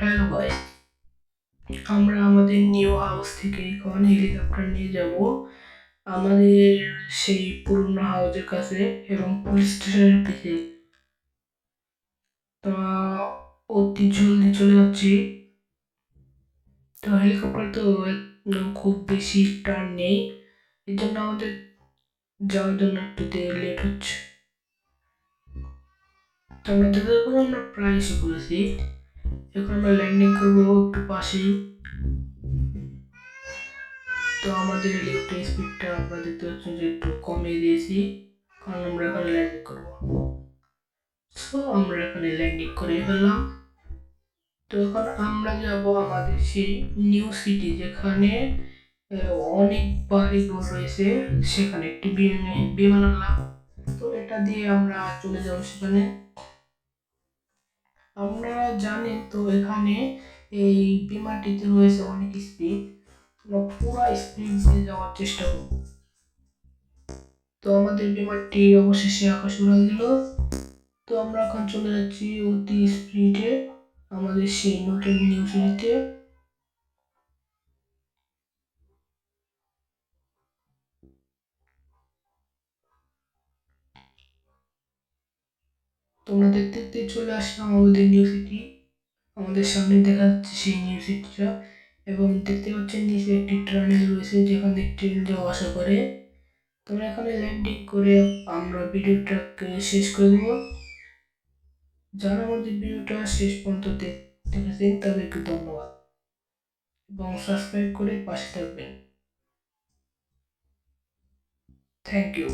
Hello guys, আমরা আমাদের new house থেকে এখন হেলিকপ্টার নিয়ে যাব আমাদের সেই পুরনো হাউসের কাছে এবং পুলিশ স্টেশনের দিকে। তো অতি জলদি চলে যাচ্ছি। তো হেলিকপ্টার তো একদম খুব বেশি টার্ন নেই, এর জন্য আমাদের যাওয়ার জন্য একটু লেট হচ্ছে। তো আমরা দেখো আমরা প্রায় এসে পড়েছি। এখন আমরা ল্যান্ডিং করবো একটু পাশেই। তো আমাদের হেলিকপ্টার স্পিডটা আমরা দেখতে পাচ্ছি যে একটু কমিয়ে দিয়েছি, কারণ আমরা এখানে ল্যান্ডিং করবো। সো আমরা এখানে ল্যান্ডিং করে ফেললাম। তো এখন আমরা যাব আমাদের সেই নিউ সিটি, যেখানে অনেক বাড়িঘর রয়েছে, সেখানে একটি বিমান আনলাম। তো এটা দিয়ে আমরা চলে যাব সেখানে। আমরা জানেন তো এখানে এই বিমানটিতে রয়েছে অনেক স্পিড, আমরা পুরো স্পিড দিয়ে যাওয়ার চেষ্টা করব। তো আমাদের বিমানটি অবশেষে আকাশে উড়াল দিল। তো আমরা এখন চলে যাচ্ছি অতি স্পিডে আমাদের সেই নতুন নিউ সিটিতে। তোমরা দেখতে দেখতে চলে আসলাম আমাদের নিউ সিটি। আমাদের সামনে দেখা যাচ্ছে সেই নিউ সিটিটা, এবং দেখতে পাচ্ছেন নিচে একটি টার্মিনাল রয়েছে যেখানে ট্রেন যাওয়া আসা করে। তোমরা এখানে ল্যান্ডিং করে আমরা ভিডিওটাকে শেষ করে দেবো। যারা আমাদের ভিডিওটা শেষ পর্যন্ত দেখেছেন তাদেরকে ধন্যবাদ, এবং সাবস্ক্রাইব করে পাশে থাকবেন। Thank you.